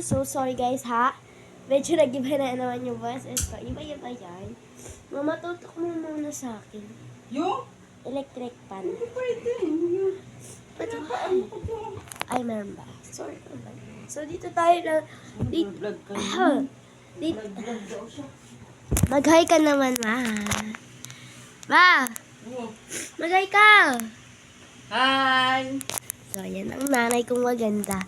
So sorry guys ha. Medyo nag-iba na naman yung boses ko. Iba-iba yan. Mama, tutok mo muna sa akin. Yung? Electric pan. Hindi pwede. Yung. Pinapaan ko to. Ay, meron ba? Sorry naman. So dito tayo na... Dito. Vlog ka. Dito. Vlog daw siya. Mag-hi ka naman, ma. Ma! Mag-hi ka! Hi! So, yan ang nanay kong maganda.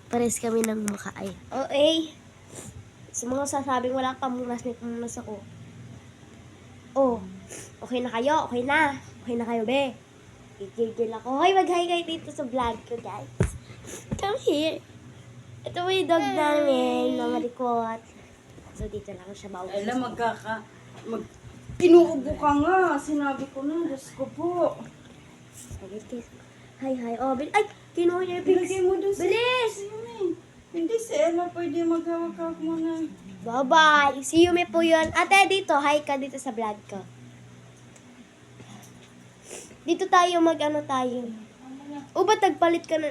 Pares kami ng mukha. Ay, okay. Sa mga sasabing wala ka, munas ako. Oh, okay na kayo? Okay na? Okay na kayo, be? Gigil ako. Hoy, mag-hi kayo dito sa vlog ko, guys. Come here. Ito po yung dog namin, Mama Ricot. So, dito lang siya bawal. Alam, Inuubo ka nga. Sinabi ko na. Diyos ko po. Hi. Oh, ay, kinuha niya yung pics. Bilagay mo doon Bilis! Hindi si Ella pwede maghawak-hawak muna. Bye-bye. See you, me po yun. Ate, dito. Hi ka dito sa vlog ko. Dito tayo, mag-ano tayo. O, ba't nagpalit ka na?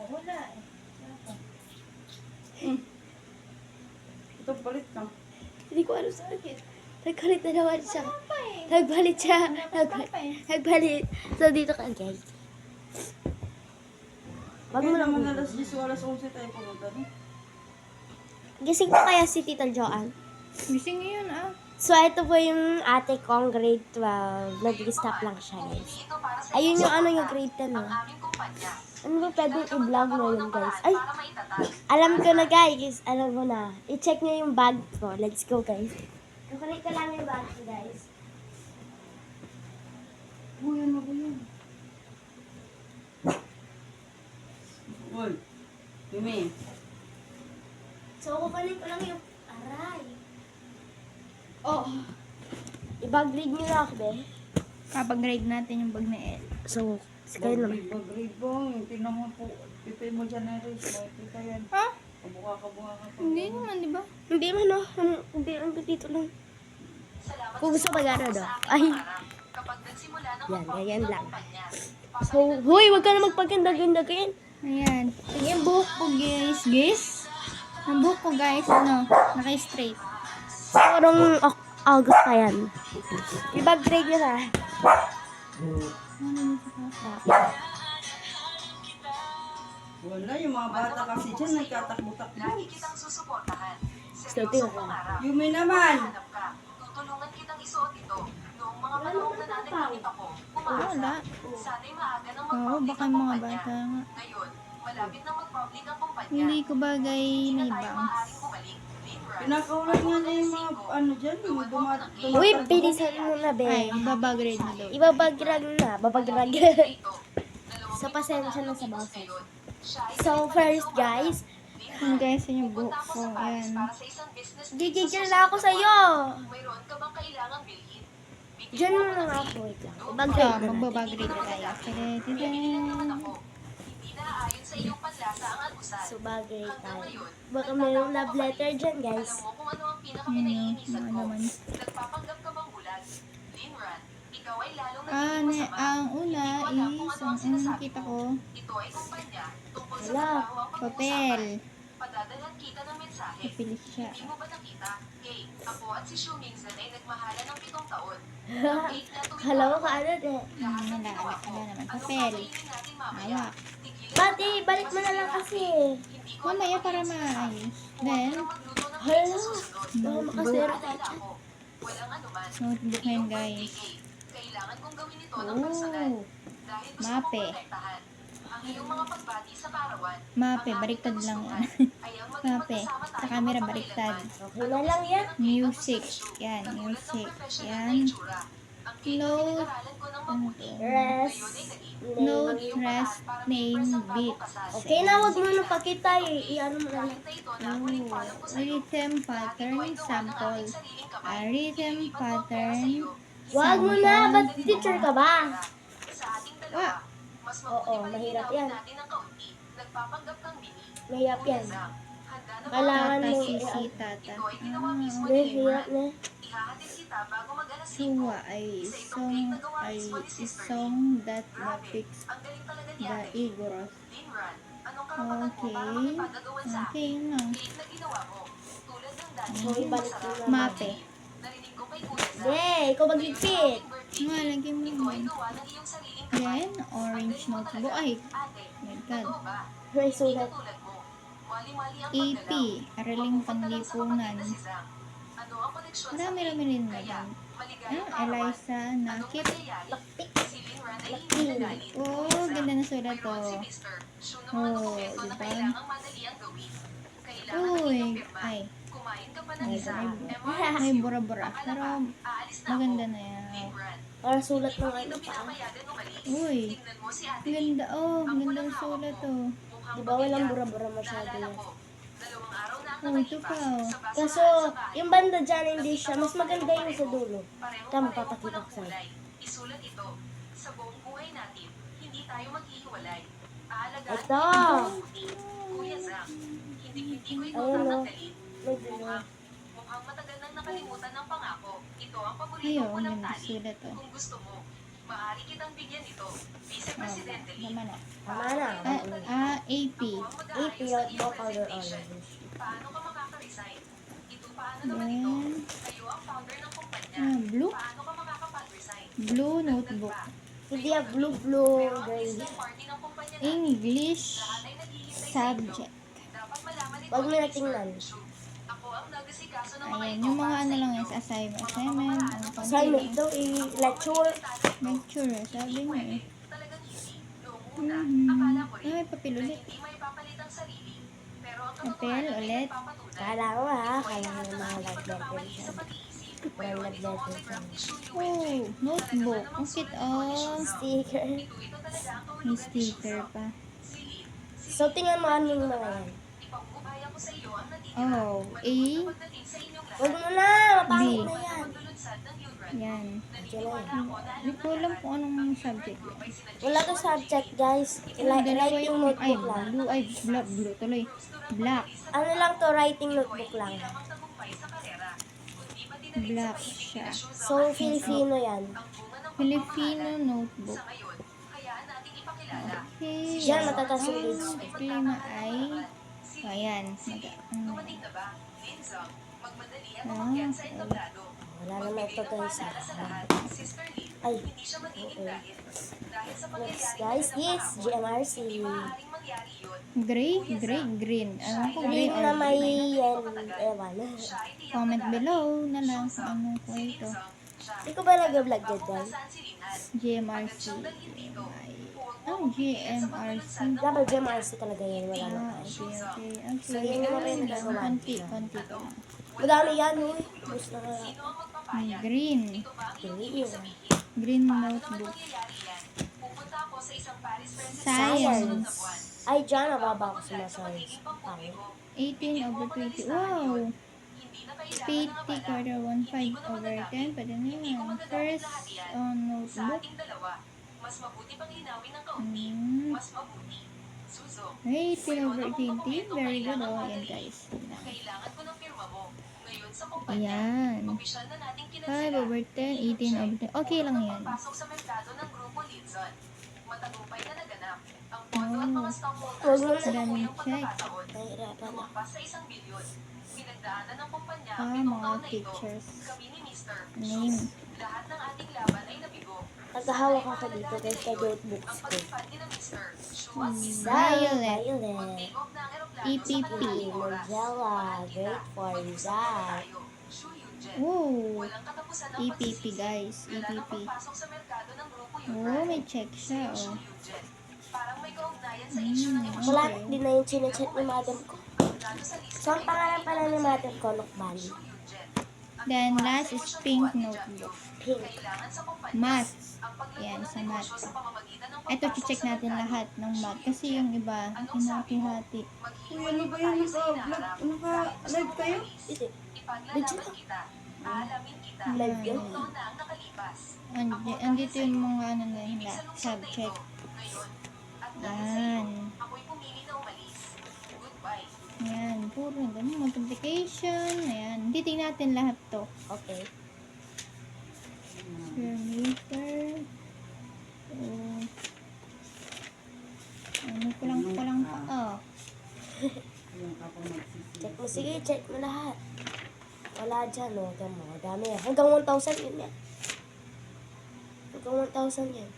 Wala Ito, palit ka. Hindi ko alam sa akin. Nagpalit na naman siya. Nagpalit siya. Nagpalit. So, dito ka, guys. Wag mo Kaya lang. naman alas 10 o alas 11 tayo pumunta. No? Gising pa kaya si Tita Joanne? Gising ngayon So, ito po yung ate kong grade 12. Nag-stop lang siya, guys. Ayun yung yung grade 10, no? Ano ba pwedeng i-vlog mo yun, guys? Ay! Alam ko na, guys. Alam mo na. I-check nyo yung bag ko. Let's go, guys. Kukulit ko lang yung bag ko, guys. Buyan na buyan. Uy, Yumi. So, kukulit ko lang yung... Aray! Oh! I-bag-grade nyo na ako, be. Kapag-grade natin yung bag na Ed. So, sige naman. Pag-grade mo, yung tinan mo po. Pipay mo dyan na rin. Makikita yan. Ha? Kabuka ka. Hindi naman, di ba? Hindi man, no? Hindi, ang dito lang. Kung gusto mag-ano, no? Ay! Yan, ganyan lang. So, huy, wag ka na magpaganda-ganda kayan. Ayan. Yung buhok ko, guys. Ang buhok ko, guys, naka-straight. Parang August pa yan. I-bag-grade nyo na. Wala, yung mga bata kasi dyan, nagkatakbo-takbo. So, tingnan ko. Yumi naman! Tutulungan kitang isuot ito. Noong mga panahon na nananginip ako, Wala. sana'y maaga nang Oo, mag-public baka ang mga kumpanya. bata nga. Ngayon, malapit nang mag-public ang kumpanya. Hindi ko bagay Hindi may na tayo bounce. maaaring bumalik. Libra. Pinakaulat nga niya yung mga ano dyan, yung Uy, bilisan mo na, be. Ay, babagrade na daw. Ibabagrag na. Babagrag. Ito, So, pasensya na sa dalawang boses. ngayon. Siya ay So, first, guys, Yung guys, yun yung buhok pumunta ako ko. sa Paris Ayan. para sa isang business trip sa gigigil susunod na ako na sa'yo. buwan. Mayroon ka bang kailangang bilhin? Bigyan Diyan mo mo ako lang ng ako. fee. Wait lang. So, Ibagrade na natin. magbabagrade na tayo. Bibili lang naman ako. Hindi na aayon sa iyong panlasa ang almusal. So, bagay Hanggang tayo. ngayon, Baka mayroong love letter dyan, guys. alam mo kung ano ang pinaka-kinaiinisan Ano ko. naman. Nagpapanggap ka bang bulag? Linran, ikaw ay lalong Ah, nagiging masama. ang una Hindi ko alam kung is, ano ang ang sinasabi nakita mo. ko, Ito ay kumpanya tungkol sa Wala. trabaho ang papel. pag-uusapan. Padadalan kita ng mensahe. Papilis siya. Hindi mo ba nakita? Hey, ako at si Shu Mingzhen ay nagmahalan ng 7 taon. Ang cake na tuwing Kala mo ka araw. ano, de. Lahat ng Wala, ginawa ko. wala naman. Anong Papel. kakainin natin mamaya? Hawak. Tigilan Pati, mo na. balik mo na lang kasi. Hindi ko Mamaya alam para ang sinasabi. maayos. Huwag Then, mo nang magluto ng Hala. cake sa susunod. Baka makasira Maalala tayo. ako. Walang anuman. notebook na yun, guys. Kailangan kong gawin ito ng personal. Oh, Dahil gusto Mape. kong protektahan ang iyong mga pagbati sa karawan. Mape, Ang baliktad aking lang kagustuhan yan. ay ang maging Mape. magkasama tayo Sa camera, magpakailanman. baliktad. Okay na lang yan. Music. Yan, Katulad ng music. professional Yan. na itsura. Ang cake na Note. pinag-aralan ko ng mabuti. Rest. Ngayon ay naging Note, Name. iyong rest, paraan para name, ma-impress ang bagong beat. kasal. Okay na, wag mo na pakita eh. I-ano mo na lang. Kahit na ito na ang huling paalam ko sa'yo. Rhythm Lahat ito pattern ay gawa ng sample. aking sariling kamay. Rhythm Ilipat ko ang pera pattern. sa'yo. Wag mo na, ba't teacher ka ba? Sa ating dalawa, mas mabuti Oo, pa rin mahirap linawin yan. natin ang kaunti. Nagpapanggap kang bini. Mahirap yan. Una lang, handa na ba Kailangan Tata, mo sisi, tata. Ito ay ginawa mismo Hindi, ni hirap Imran. na. Ihahatid kita bago mag-alas 5. Suwa ay isong that depicts Ang galing talaga ni the ate. Igorot. Linran, Anong karapatan mo para makipagagawan sa akin? Okay, no. Cake na ginawa mo. Tulad ng dati So, ibalik ko na. Mape. Narinig ko kay Kuya Zach. Yay! Ikaw magigpit! Nga, lagyan mo Ito ay naman. gawa ng iyong sariling kamay. Then, orange notebook. Ay, Ate, my God. totoo ba? May Hindi sulat. katulad mo. Mali-mali ang AP, paggalaw. Araling Huwag mo pagdalang sa Panlipunan. kapatid na si Zach. Ano ang koneksyon sa Marami-rami rin na Kaya, doon. maligayang kaarawan. Eliza, Anong Nakit. nangyayari? Laktik. Si Linran ay hindi nagalit. Oh, Kuya Zach, ganda na sulat to. mayroon si Mr. Siya ng mga Oh, dokumento na diba? kailangang madali ang gawin. Kailangan ng Uy, iyong pirma. ay, Kumain ka pa ng Ay, isa. may bura-bura. Pero, Aalis na maganda ako. na yan. Linran, Para sulat ng hindi ano mo pa. pinapayagan umalis. Uy. Tingnan mo si Ate Ang ganda, oh, Ang ang ganda pulang ng hawak sulat mo. to. Mukhang Di ba walang pamilya. bura-bura masyado Naalala yan? ko, 2 araw na ang Oh, ito nakalipas pa, sa oh. basahan Kaso, sa bahay. yung banda dyan hindi siya. Mas Nakita maganda mo yung sa dulo. pareho-pareho Tama, pulang papakita ko sa'yo. kulay. Isulat ito. Sa buong buhay natin, hindi tayo maghihiwalay. Aalagaan Ito. kita ng mabuti. Kuya Zach, hindi ko ito Ayun, oh. tatanggalin. May dulo. Mukhang matagal nang nakalimutan ng pangako. Ito ang paborito Ayun, ko ng yung tali. sulat to. Kung gusto mo, maaari kitang bigyan ito. Vice Oh, Presidente Lee. tama na. Tama na. AP. AP o color orange. Paano ka makaka-resign? Ito paano naman ito? Then, Kayo ang founder ng kumpanya. blue. Paano ka makakapag-resign? Blue notebook. Hindi yung blue, Pero ang gray. business party ng kumpanya natin, English lahat ay naghihintay sa inyo. subject. Dapat malaman ito Wag mo ni na Mr. tingnan. Chu. Ako ang nag-asikaso ng mga Ayan, ito yung mga para ano sa lang inyo. is assignment, ang Assignment konti. ito, lecture. Lecture, sabi niya eh. Talagang hindi. Noong una, Mhm. akala ko rin Ay, papel na ulit. hindi may papalit ang sarili. Pero ang Papel katotohanan ay ulit. nagpapatunay. Kala ko ha, Ito ay kala lahat ko ng mga ating light pagkakamali level sa pag-iisip. Mga Mayroon light itong level autograph ni Shu Oh, Yuenjin. notebook. Ang cute, oh. sticker. Ito talaga ang May kahulugan ni sticker Shuzong. pa. Silid. So, tingnan mo ano yung mga yan. Ipag-ubaya ko sa iyo ang natitira. Oh, Malugod A. na pagdating sa inyong lahat. Huwag mo na, mapangit na yan. Maglulunsad ng Yulran. Yan. Naniniwala ako na Hindi ko alam kung anong subject yan. Wala to subject, guys. Dalawa Writing yung, ay, notebook lang. blue, ay, blue tuloy. Black. Ano lang to, writing notebook lang. Black siya. So, Filipino yan. Filipino notebook. Sa ngayon, hayaan nating ipakilala. Okay. Yan, matataas yung grades. Ang klima ay, ayan. Dumating na ba? Linsang, magmadali at umakyat sa entablado. Wala naman ito, guys. Paalala sa lahat, Sister Lynn, Ay, hindi siya magiging okay. dahil. Dahil sa Next, pangyayari guys, na yes, kahapon, GMRC. hindi maaaring mangyari yun. Gray, green. Ano ko, gray Green or na may green? yan, ewan. Siya ay tiyak Comment na below na lang kung anong Si kwento. Linsang, siya. Hindi ko ba nag-vlog dyan, Kung guys? nasaan si Linan, GMRC. Ay, Oh, GMRC. Dapat GMRC talaga yan, wala Ah, naman. okay. So, yun yung mga pinagawa. Konti ko lang. Madami yan, uy. Gusto na nga. sino ang magpapayag? Green. Ito ba ang iyong Green. ibig sabihin? Green Paano naman notebook. mangyayari yan? Pupunta ako sa isang Paris Friends Science. Ay, dyan, nababa ako sa mga science. Pangit. 18/20. Wow! Hindi na kailangan 50 quarter 1/5 over 10. Pwede na yan. First on Sa notebook. ating dalawa, mas mabuti pang linawin ng kaunti. Mm. Mas mabuti. Suso, 18/20. Very good. Oh, yan guys. kailangan ko ng pirma mo. Ngayon sa kumpanya, Ayan. opisyal na nating 5 kinansela. over 10. 18/10. Okay lang yan. Pasok sa merkado ng Grupo Linson. Matagumpay na naganap. Ang pondo at mga Huwag stockholders mo sa na- tuyong check. pagkakataon. Nahirapan ako. Lumampas sa 1 bilyon. Pinagdaanan ng kumpanya ang Ah, 7 mga taon na ito. pictures. Kami ni Mr. Name. Lahat ng ating laban ay nabigo. Naghahawak ako dito, guys, sa notebooks Ang ko. pagpipad ni na Mr. Shu at Miss Violet. Violet. Mag-take off na ang eroplano EPP. sa kalahating oras. Mozilla. Mahal kita. Great for Mag-usap that. tayo. Shu Yunjen. Oh. Walang katapusan ng EPP pagsisisi. guys. Wala nang EPP. pagpasok sa merkado ng Grupo Oh, Yunran. may check siya. Sa'yo, Shu Oh. Yunjen. Parang may kaugnayan sa issue ng emosyon. Wala, di na yung sinachat ni madam ko. Lalo sa lista So, ang pangalan pala ni madam ko, Nokbali. Shu Yunjen. Ang Then, tungkol last sa is emosyon pink mo at ni notebook. Jackie. Pink. Kailangan sa kumpanya. Math. Ang paglago Yan, ng sa negosyo math. sa pamamagitan ng Ito, pagpasok check sa natin merkado. lahat ng math. Kasi yung iba, Anong sabi mo? hinati-hati. Uy, Maghiwalay ano ba ba yan? tayo sa hinaharap? Naka-live kayo? Hindi. Ipaglalaban kita. Aalamin kita. Live yun? Ilang taon na ang nakalipas. Andito yung mga ano na Ibig nila. salunsod na Subject. ito. Ngayon. At dahil sa iyo, Yan. ako'y pumili na umalis. Goodbye. Ayan, puro ganun. Multiplication. Ayan. Titingnan natin lahat to. Okay. Square meter. So, ano, kulang pa. Oh. Yung kapag magsisisi. Check mo, sige, check mo lahat. Wala dyan, no? Tignan mo, dami yan. Hanggang 1,000 yun yan. Hanggang 1,000 yan.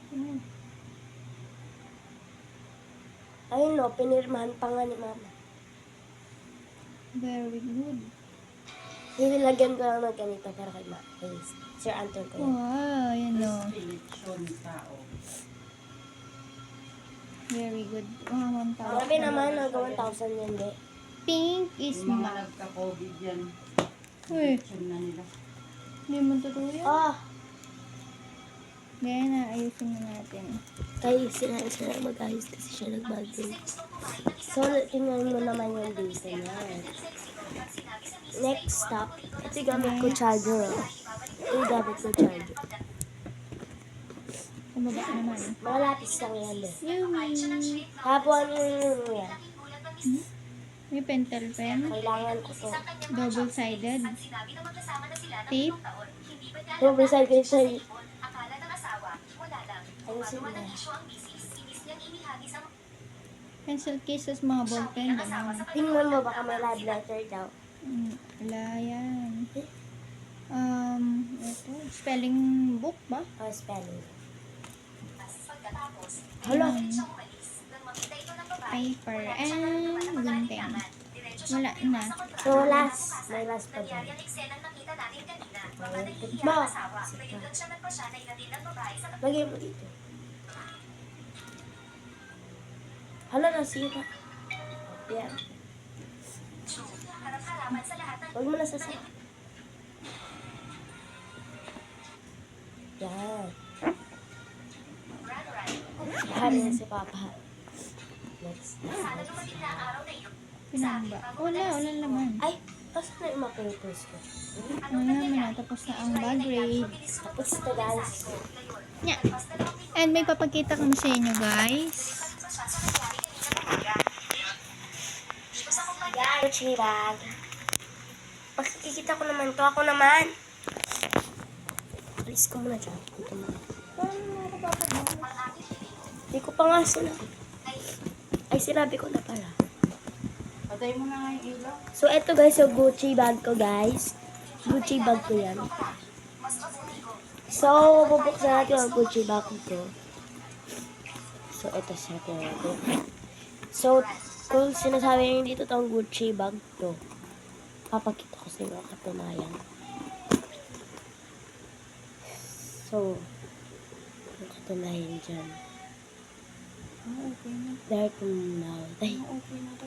Hmm. Ayun, no, pinirmahan pa nga ni mama. Very good. Nilagyan ko lang ng ganito para kay ma. Kay Sir Anton ko yan. Wow, yan o. Eleksyon tao. Very good. Mga 1,000. Marami naman, hanggang 1,000 yan, di. Pink is Yung mga ma. nagka-COVID yan. Uy, Eleksyon na nila. hindi mo tutuloy. Ah, Gaya na, ayusin na natin. kayo sinabi siya mag-ayos kasi siya nag-bagay. So, tingnan mo naman yung dito niya. Next stop, ito yung gamit ko charger. Oh. Ito yung gamit ko charger. Kumaba naman. Mga lapis lang yan, eh. Yummy! Tapos, yan. May pentel pen. Kailangan ko to. Double-sided. Sinabi na magkasama na sila ng Tape. 7 taon. Hindi ba niya Yung beside ko siya. akala ng asawa, wala lang. Ayusin Bago mo. man ang issue ang misis, inis niyang inihagis ang Pencil cases, mga ballpen. Ganun. Tingnan mo, baka may live letter daw. Wala yan. Ito. Spelling book ba? Oh, spelling. pagkatapos. Hala. Siyang umalis. Nang makita ito ng babae, Paper and gunting. diretso Wala na. So, last. May last pa dyan. nangyari ang eksenang nakita natin kanina. Ayun, Baka nahihiya ba? ang asawa. Ngayon lang siya nagpasya na inatin ng babae sa Lagay mo dito. Hala, nasira. Yan. harap-harapan sa lahat ng Huwag mo nasasama. Yan. run-run. Yan yan si Papa. Next. Sana dumating na ang araw na iyon. Pinamba. Wala naman. Ay, kasi na yung mga papers ko. Wala naman. Tapos na ang bag raid. Tapos ito, guys. Yeah. And may papakita kami sa inyo, guys. Yan, Gucci bag. Pagkikita ko naman to, ako naman. Alis ko muna dyan. Dito muna. Hindi ko pa nga sinabi. Ay, sinabi ko na pala. Patay mo na nga yung ilaw. So, eto guys, yung Gucci bag ko, guys. Gucci bag ko yan. So, bubuksan natin yung Gucci bag ko. So, eto siya. So, kung sinasabi nyo dito itong Gucci bag to, papakita ko sa inyo ang katunayan. So, ang katunayan dyan. Okay na. Dark now. Ay, Okay na to.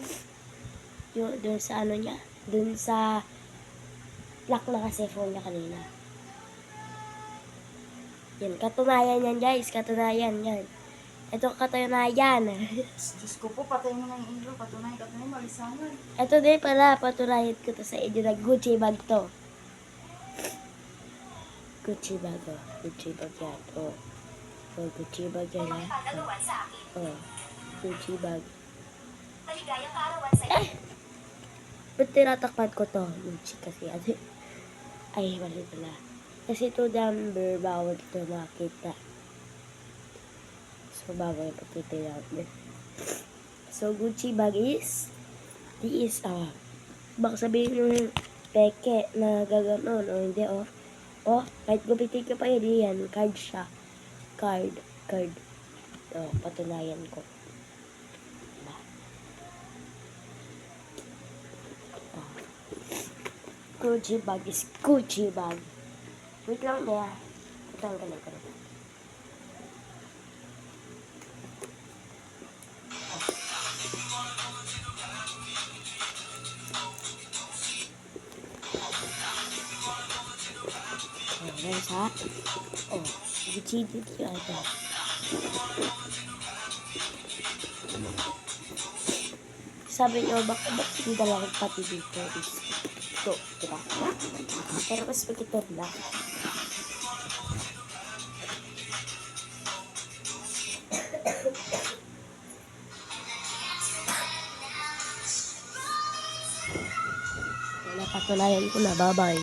yung doon sa ano niya, doon sa lock na kasi phone niya kanina. Yan, katunayan yan guys, katunayan yan. Ito katunayan. Diyos ko po, patay mo na yung ilaw. Patunay ka na yung malisangan. Ito din pala, patunayan ko to sa inyo na Gucci bag to. Gucci bag, oh. Gucci bag yan, oh. Oh, Gucci bag yan, ha. Pagkaluan sa akin. Oh, Gucci bag. Maligayang kaarawan sa iyo. Ba't tinatakpan ko to? Gucci kasi, ano? Ay, mali pala. Kasi ito number, bawal ito makita. So, bawal ipakita yung number. So, Gucci bag is, baka sabihin nyo peke na gaganon, o hindi, oh. Oh, kahit gupitin ko pa yun, yan, card siya. Card. Oh, patunayan ko. Diba? Oh. Gucci bag is Gucci bag. Wait lang, Bea. Tanggalin ko na. Ayan sa, oh, Gucci dito ito. Sabi niyo, bakit hindi dalawang pati dito is ito, diba? Pero mas pagkito lang. Napatunayan ko na, bye-bye.